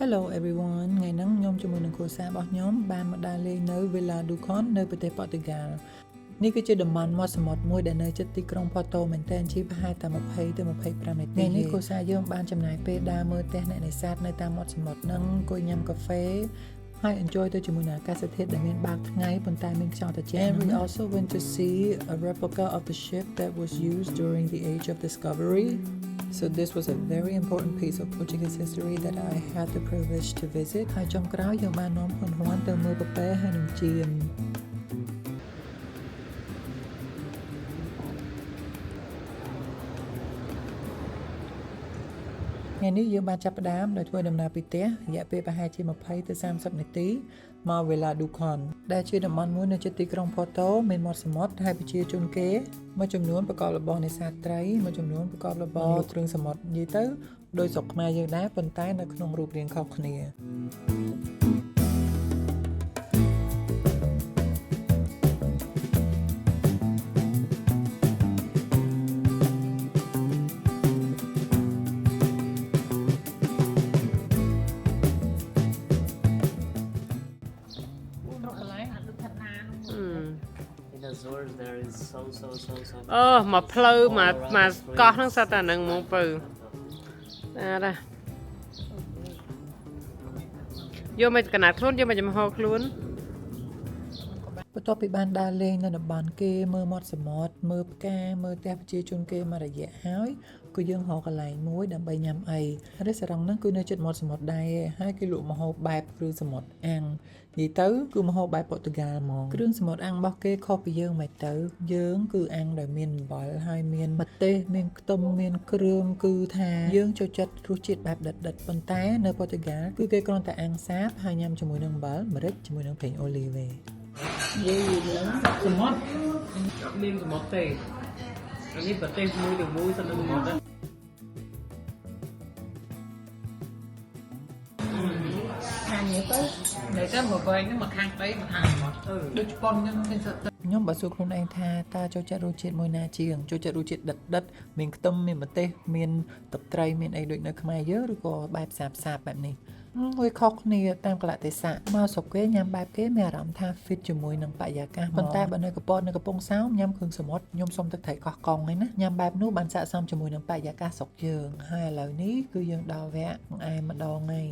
Hello everyone ថ្ងៃហ្នឹងខ្ញុំជាមួយនឹងគ្រួសាររបស់ខ្ញុំបានមកដើរលេងនៅ Vila do Conde នៅប្រទេសប៉ូទុយហ្គាល់នេះគឺជាតំបន់មាត់សមុទ្រមួយដែលនៅជិតទីក្រុង Porto មែនទែនជិះប្រហែលតែ20ទៅ25នាទីនេះគ្រួសារយើងបានចំណាយពេលដើរមើលផ្ទះអ្នកនេសាទនៅតាមមាត់សមុទ្រហ្នឹងអង្គុយញ៉ាំកាហ្វេហើយ enjoy ទៅជាមួយនឹងអាកាសធាតុដែលមានបាតថ្ងៃប៉ុន្តែមានខ្យល់ត្រជាក់ And we also went to see a replica of the ship that was used during the Age of Discovery So this was a very important piece of Portuguese history that I had the privilege to visit ហើយចុងក្រោយយើងបាននាំខ្លួនហ៊ានទៅមើលពពែហើយនឹងជៀនថ្ងៃនេះយើងបានចាប់ផ្ដើមដោយធ្វើដំណើរពីផ្ទះរយៈពេលប្រហែលជា20ទៅ30នាទីមក Vila do Conde ដែលជាតំបន់មួយនៅជិតទីក្រុង Porto មានមាត់សមុទ្រហើយប្រជាជនគេមួយចំនួនប្រកបរបរនេសាទត្រីមួយចំនួនប្រកបរបរគ្រឿងសមុទ្រនិយាយទៅដោយស្រុកខ្មែរយើងដែរប៉ុន្តែនៅក្នុងរូបរាងខុសគ្នាមកផ្លូវមកកោះហ្នឹងសត្វតែហ្នឹងមកពៅណាយកមកកណាត់ខ្លួនយកមកចំហខ្លួនបន្ទាប់ពីបានដើរលេងនៅតំបន់គេមើលមាត់សមុទ្រមើលផ្កាមើលផ្ទះប្រជាជនគេមករយៈហើយគឺយើងរកកន្លែងមួយដើម្បីញ៉ាំអីរេស្តូរ៉ង់ហ្នឹងគឺនៅជិតមាត់សមុទ្រដែរហើយគេលក់ម្ហូបបែបគ្រឿងសមុទ្រអាំងនិយាយទៅគឺម្ហូបបែបប៉ូទុយហ្គាល់ហ្មងគ្រឿងសមុទ្រអាំងរបស់គេខុសពីយើងមិនទៅយើងគឺអាំងដោយមានអំបិលហើយមានម្ទេសមានខ្ទឹមមានគ្រឿងគឺថាយើងចូលចិត្តរសជាតិបែបដិតៗប៉ុន្តែនៅប៉ូទុយហ្គាល់គឺគេគ្រាន់តែអាំងសាបហើយញ៉ាំជាមួយនឹងអំបិលម្រេចជាមួយនឹងប្រេងអូលីវទេសមុទ្រមានសមុទ្រទេអានេះប្រទេសមួយទៅមួយសិននៅសមុទ្រខាងនេះទៅនៅតែមកវិញហ្នឹងមកខាងដីមកខាងសមុទ្រដូចជប៉ុនហ្នឹងមានសិតខ្ញុំបើសួរខ្លួនឯងថាតើចូលចិត្តរសជាតិមួយណាជាងចូលចិត្តរសជាតិដិតមានខ្ទឹមមានម្ទេសមានទឹកត្រីមានអីដូចនៅខ្មែរយើងឬក៏បែបសាបបែបនេះវាខុសគ្នាតាមកលៈទេសៈមកស្រុកគេញ៉ាំបែបគេមានអារម្មណ៍ថា fit ជាមួយនឹងបរិយាកាសប៉ុន្តែបើនៅកំពង់សោមញ៉ាំគ្រឿងសមុទ្រខ្ញុំសុំទឹកត្រីកោះកុងហ្នឹងណាញ៉ាំបែបនោះបានស័ក្តិសមជាមួយនឹងបរិយាកាសស្រុកយើងហើយឥឡូវនេះគឺយើងដល់វគ្គបង្អែមម្ដងហើយ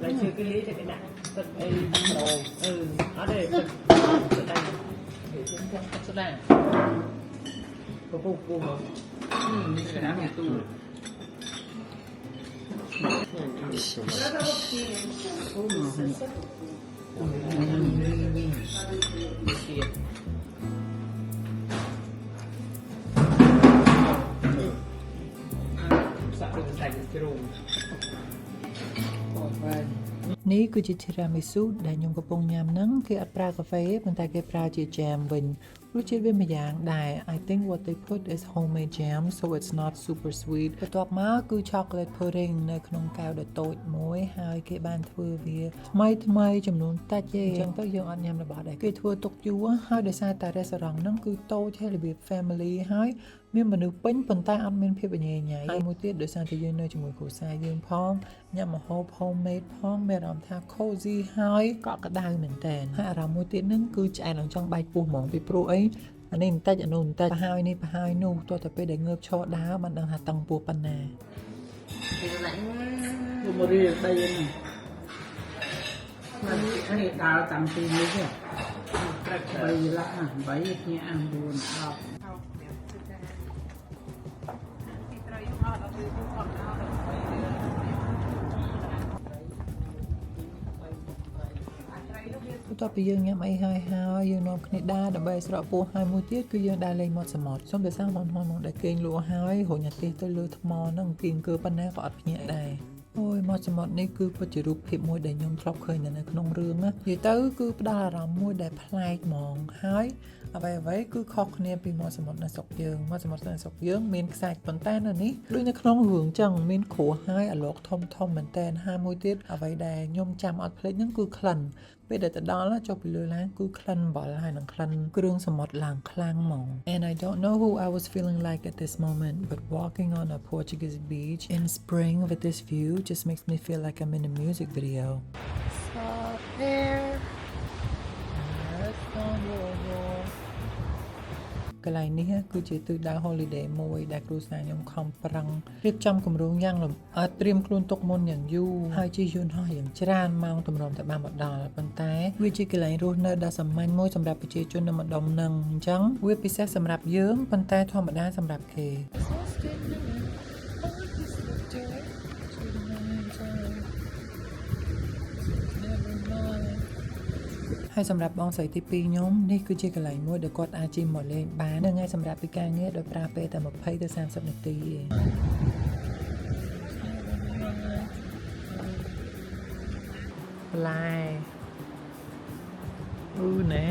lại chơi cái lý cho cái nặng tất ấy rồi ở đây tất đây để trên con tất đây có vô cái đá này tu sắp được thành cái rùmនេះគឺជាធីរ៉ាមីស៊ូដែលខ្ញុំកំពុងញ៉ាំហ្នឹងគេអត់ប្រើកាហ្វេប៉ុន្តែគេប្រើជា jam វិញរសជាតិវាមួយយ៉ាងដែរ I think what they put is homemade jam so it's not super sweet បន្ទាប់មកគឺ chocolate pudding នៅក្នុងកែវដ៏តូចមួយហើយគេបានធ្វើវាថ្មីចំនួនតិចទេអញ្ចឹងទៅយើងអត់ញ៉ាំរបស់ដែរគេធ្វើទុកយូរហើយដោយសារតែ restaurant ហ្នឹងគឺតូចហើយរបៀប family ហើយមានមនុស្សពេញប៉ុន្តែអត់មានភាពញ៉ៃញ៉ៃហើយមួយទៀតដោយសារតែយើងនៅជាមួយគ្រួសារយើងផងញ៉ាំម្ហូប homemade ផងមានអារម្មណ៍ថា cozy ហើយកក់ក្ដៅមែនតើហើយអារម្មណ៍មួយទៀតហ្នឹងគឺឆ្អែតឡើងចង់បែកពោះហ្មងពីព្រោះអីអានេះបន្តិចអានោះបន្តិចប្រហើយនេះប្រហើយនោះទោះតែពេលដែលងើបឈរដើរបានដឹងថាតឹងពោះប៉ុណ្ណាមករៀនដីនេះនេះដើរតាមទីនេះទេ3លាក់8គ្នាអា9 10បន្ទាប់ពីយើងញ៉ាំអីហើយយើងនាំគ្នាដើរដើម្បីស្រកពោះហើយមួយទៀតគឺយើងដើរលេងមាត់សមុទ្រសូមតែសាំហនដែលគេងលក់ហើយរុញអាទិសទៅលើថ្មហ្នឹងគៀងគឺប៉ុណ្ណាក៏អត់ភ្ញាក់ដែរអូយមាត់សមុទ្រនេះគឺពិតជារូបភាពមួយដែលខ្ញុំធ្លាប់ឃើញនៅក្នុងរឿងណានិយាយទៅគឺផ្ដល់អារម្មណ៍មួយដែលប្លែកហ្មងហើយអ្វីគឺខុសគ្នាពីមាត់សមុទ្រនៅស្រុកយើងមាត់សមុទ្រនៅស្រុកយើងមានខ្សាច់ប៉ុន្តែនៅនេះដូចនៅក្នុងរឿងចឹងមានគ្រោះហើយអាឡុកធំមែនតែនហើយមួយទៀតអ្វីដែលខ្ញុំចាំអត់ភ្លេចហ្នឹងគឺក្លិន ពេលដែលទៅដល់ចុះពីលើឡានគឺក្លិនអំបិលហើយនឹងក្លិនគ្រឿងសមុទ្រឡើងខ្លាំងហ្មង And I don't know who I was feeling like at this moment but walking on a Portuguese beach in spring with this view just makes me feel like I'm in a music video. Stop here. Let's go. កន្លែងនេះគឺជាទិសដៅ holiday មួយដែលគ្រួសារខ្ញុំខំប្រឹងរៀបចំគម្រោងយ៉ាងលម្អិតត្រៀមខ្លួនទុកមុនយ៉ាងយូរហើយជិះយន្តហោះយ៉ាងច្រើនម៉ោងទម្រាំតែបានមកដល់ប៉ុន្តែវាជាកន្លែងរស់នៅដ៏សាមញ្ញមួយសម្រាប់ប្រជាជននៅម្ដុំនឹងអញ្ចឹងវាពិសេសសម្រាប់យើងប៉ុន្តែធម្មតាសម្រាប់គេហើយសម្រាប់បងស្រីទី2ខ្ញុំនេះគឺជាកន្លែងមួយដែលគាត់អាចជិះមកលេងបាននៅថ្ងៃសម្រាប់ពីការងារដោយប្រើពេលតែ20ទៅ30នាទីឯងប្លែអូណែ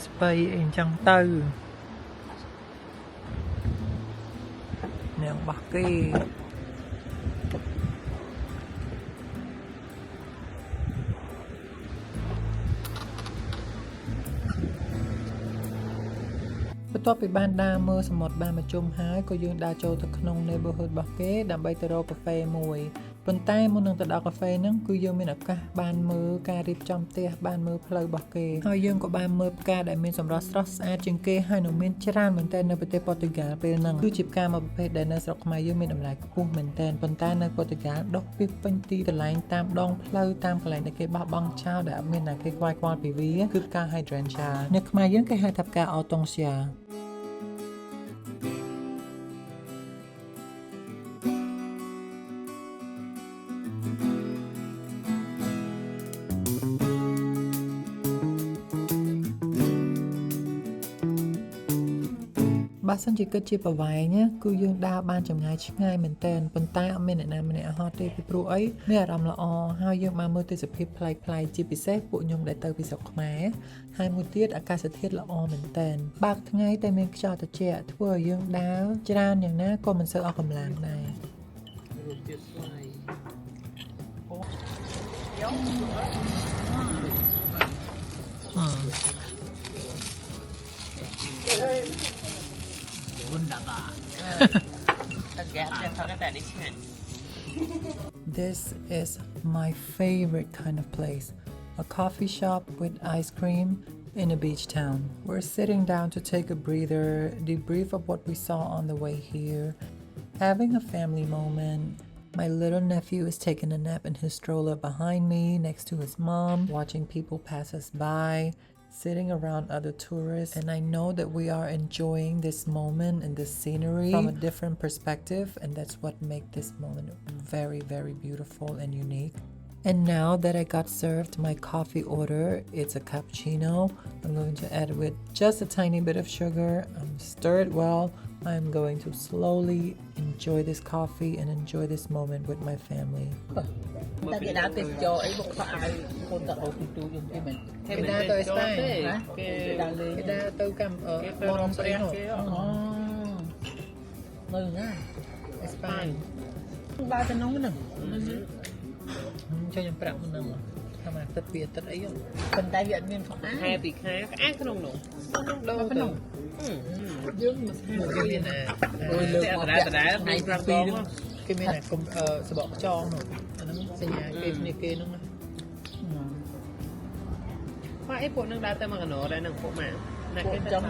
ស្បៃអីចឹងទៅអ្នកបោះគេបន្ទាប់ពីបានដើរមើលសមុទ្របានមកជុំហើយក៏យើងដើរចូលទៅក្នុង neighborhood របស់គេដើម្បីទៅរកកាហ្វេមួយប៉ុន្តែមុននឹងទៅដល់កាហ្វេហ្នឹងគឺយើងមានឱកាសបានមើលការរៀបចំផ្ទះបានមើលផ្លូវរបស់គេហើយយើងក៏បានមើលផ្កាដែលមានសម្រស់ស្រស់ស្អាតជាងគេហើយនឹងមានច្រើនមែនទែននៅប្រទេសប៉ូទុយហ្គាល់ពេលហ្នឹងគឺជាផ្កាមួយប្រភេទដែលនៅស្រុកខ្មែរយើងមានតម្លៃខ្ពស់មែនទែនប៉ុន្តែនៅប៉ូទុយហ្គាល់ដុះពីពេញទីកន្លែងតាមដងផ្លូវតាមកន្លែងដែលគេបោះបង់ចោលដែលអត់មានអ្នកគេខ្វាយខ្វល់ពីវាគឺផ្កា hydrangea នៅខ្មែរយើងគេហៅថាផ្កា hortensiaបើសិនជាគិតជាប្រវែងគឺយើងដើរបានចម្ងាយឆ្ងាយមែនតើប៉ុន្តែអត់មានអ្នកណាម្នាក់ហត់ទេពីព្រោះអីមានអារម្មណ៍ល្អហើយយើងបានមើលទេសភាពប្លែកៗជាពិសេសពួកខ្ញុំដែលទៅពីស្រុកខ្មែរហើយមួយទៀតអាកាសធាតុល្អមែនតើបើកថ្ងៃតែមានខ្យល់ត្រជាក់ធ្វើឲ្យយើងដើរច្រើនយ៉ាងណាក៏មិនសូវអស់កម្លាំងដែរThis is my favorite kind of place. A coffee shop with ice cream in a beach town. We're sitting down to take a breather, debrief of what we saw on the way here, having a family moment. My little nephew is taking a nap in his stroller behind me next to his mom, watching people pass us by, sitting around other tourists, and I know that we are enjoying this moment and this scenery from a different perspective, and that's what makes this moment very, very beautiful and unique. And now that I got served my coffee order, it's a cappuccino. I'm going to add with just a tiny bit of sugar. Stir it well. I'm going to slowly enjoy this coffee and enjoy this moment with my family. Cho em bạc một lần mà tất biệt tất ấy không? Phần tay hiện miền không ai. Hai bị khai ác không nổ. Không đâu đâu. Dương một cái miền này. Đá này ra con á. Cái miền này cùng sẽ bỏ cho nổ. Nó xây nhà cái kia nó. Phải phụ nâng đá tay mà nổ đây nâng phụ mà. Này cái trong.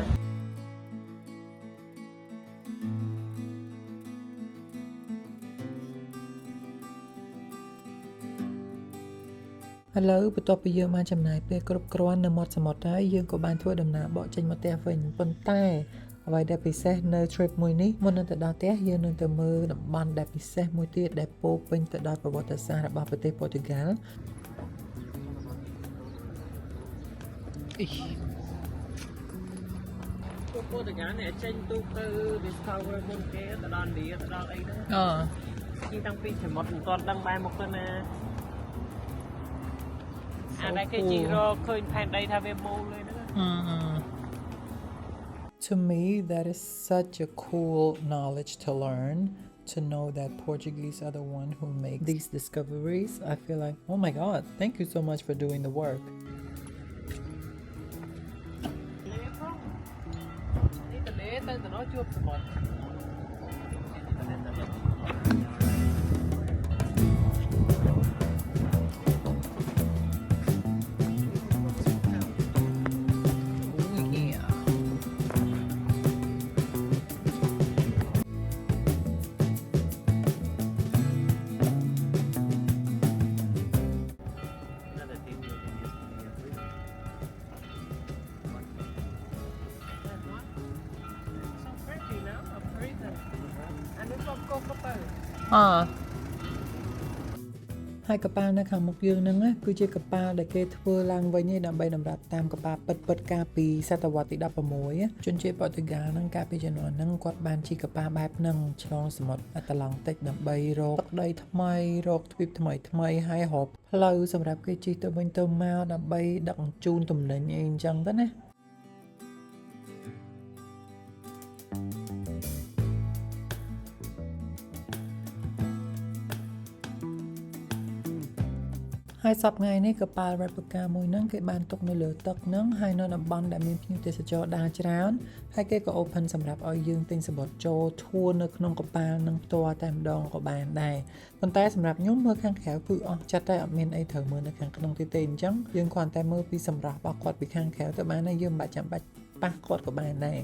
Hello បន្ទាប់ពីយើងបានចំណាយពេលគ្រប់គ្រាន់នៅមាត់សមុទ្រហើយយើងក៏បានធ្វើដំណើរបកចេញមកផ្ទះវិញប៉ុន្តែអ្វីដែលពិសេសនៅ trip មួយនេះមុននឹងទៅដល់ផ្ទះយើងនឹងទៅមើលតំបន់ដែលពិសេសមួយទៀតដែលពោពេញទៅដោយប្រវត្តិសាស្ត្ររបស់ប្រទេសប៉ូទុយហ្គាល់Cô từ nhà này tranh tu tư Discover môn kế từ đòn đi từ đòn ấy đó. Khi tăng pin phải một con đăng bài một con nè. À đây cái chị rồi khơi phèn đây tha về mô lên nữa. To me that is such a cool knowledge to learn to know that Portuguese are the one who make these discoveries. I feel like, oh my God, thank you so much for doing the work. นี่ตะเละตั้งแต่น้อยจวบสมอน Oh yeah. So pretty now, I'm freezing. And it's all cocoa. ហើយកប៉ាល់នៅខាងមុខយើងហ្នឹងណាគឺជាកប៉ាល់ដែលគេធ្វើឡើងវិញឯដើម្បីតម្រាប់តាមកប៉ាល់ពិតៗកាលពីសតវត្សទី16ជនជាតិប៉ូទុយហ្គាល់ហ្នឹងកាលពីជំនាន់ហ្នឹងគាត់បានជិះកប៉ាល់បែបហ្នឹងឆ្លងសមុទ្រអាត្លង់តិកដើម្បីរកទឹកដីថ្មីរកទ្វីបថ្មីហើយរកផ្លូវសម្រាប់គេជិះទៅវិញទៅមកដើម្បីដឹកជញ្ជូនទំនិញអីអញ្ចឹងទៅណា ហើយសប្តាហ៍ថ្ងៃនេះកប៉ាល់ replica មួយហ្នឹងគេបានទុកនៅលើទឹកហ្នឹងហើយនៅតំបន់ដែលមានភ្ញៀវទេសចរដើរច្រើនហើយគេក៏ open សម្រាប់ឲ្យយើងទិញសំបុត្រចូលធួរនៅក្នុងកប៉ាល់ហ្នឹងផ្ទាល់តែម្ដងក៏បានដែរប៉ុន្តែសម្រាប់ខ្ញុំមើលខាងក្រៅគឺអស់ចិត្តតែអត់មានអីត្រូវមើលនៅខាងក្នុងទេអញ្ចឹងយើងគ្រាន់តែមើលពីសម្រស់របស់គាត់ពីខាងក្រៅទៅបានហើយយើងមិនបាច់ចាំបាច់ប៉ះគាត់ក៏បានដែរ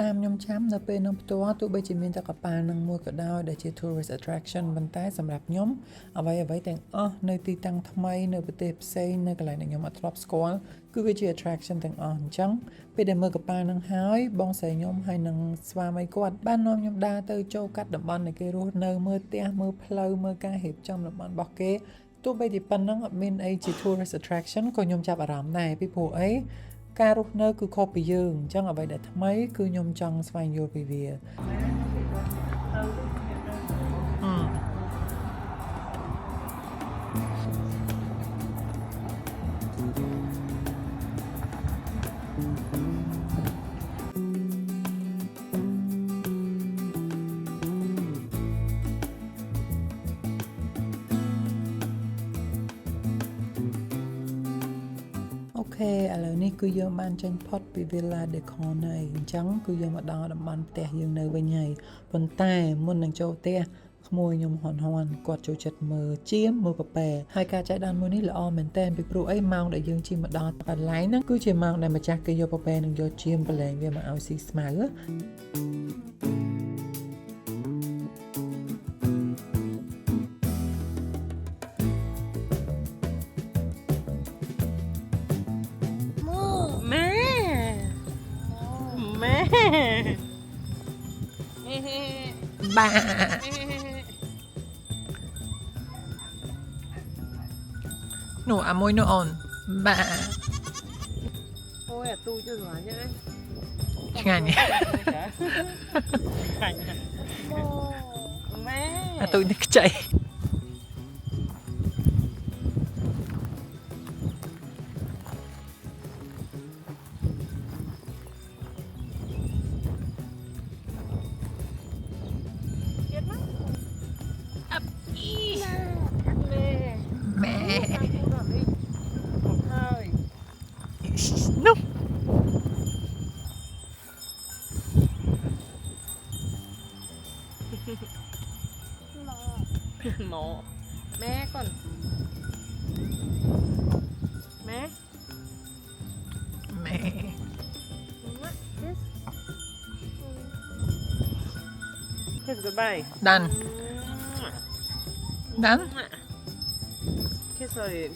តាមខ្ញុំចាំនៅពេលនោះផ្ទាល់ទោះបីជាមានតែកប៉ាល់នឹងមួយក៏ដោយដែលជា tourist attraction ប៉ុន្តែសម្រាប់ខ្ញុំអ្វីៗទាំងអស់នៅទីតាំងថ្មីនៅប្រទេសផ្សេងនៅកន្លែងដែលខ្ញុំអត់ធ្លាប់ស្គាល់គឺវាជា attraction ទាំងអស់អញ្ចឹងពេលដែលមើលកប៉ាល់នឹងហើយបងស្រីខ្ញុំហើយនឹងស្វាមីគាត់បាននាំខ្ញុំដើរទៅចូលកាត់តំបន់ដែលគេរស់នៅមើលផ្ទះមើលផ្លូវមើលការរៀបចំតំបន់របស់គេទោះបីជាប៉ុណ្ណឹងអត់មានអីជា tourist attraction ក៏ខ្ញុំចាប់អារម្មណ៍ដែរពីព្រោះអី ការរស់នៅគឺខុសពីយើងអញ្ចឹងអ្វីដែលថ្មីគឺខ្ញុំចង់ស្វែងយល់ពីវា អូខេឥឡូវនេះគឺយើងបានចេញផុតពី Villa Decor ហើយអញ្ចឹងគឺយើងមកដល់តំបន់ផ្ទះយើងនៅវិញហើយប៉ុន្តែមុននឹងចូលផ្ទះក្មួយខ្ញុំហន់គាត់ចូលចិត្តមើលជាមមើលប៉ែហើយការចែកដានមួយនេះល្អមែនតើពីព្រោះអីម៉ោងដែលយើងជិះមកដល់កន្លែងហ្នឹងគឺជាម៉ោងដែលម្ចាស់គេយកប៉ែនឹងយកជាមប្រឡែងវាមកឲ្យស៊ីស្មៅ bà nổ à môi nó ổn bà Thôi à tu cho giỏi nhá ngàn nhỉ mẹ à tôi nước chạy no mộ mẹ con mẹ mẹ kiss goodbye done done kiss rồi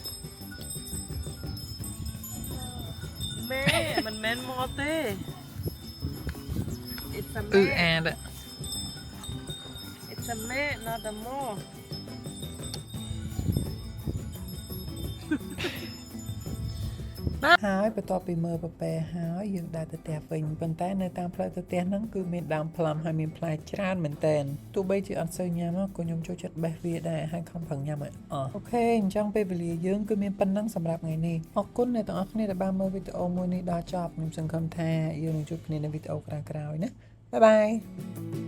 mẹ mình men mò tê it's a mẹ and it's a mẹ not a mo ហើយបន្ទាប់ពីមើលប្រពែហើយយើងដើរទៅផ្ទះវិញប៉ុន្តែនៅតាមផ្លូវទៅផ្ទះហ្នឹងគឺមានដើមផ្លុំហើយមានផ្លែច្រើនមែនតើទោះបីជាអត់សូវញ៉ាំក៏ខ្ញុំចូលចិត្តបេះវាដែរហើយខំប្រឹងញ៉ាំឲ្យអស់អូខេអញ្ចឹងពេលវេលាយើងគឺមានប៉ុណ្ណឹងសម្រាប់ថ្ងៃនេះអរគុណអ្នកទាំងអស់គ្នាដែលបានមើលវីដេអូមួយនេះដល់ចប់ខ្ញុំសង្ឃឹមថាយើងនឹងជួបគ្នានៅវីដេអូក្រោយៗណាបាយបាយ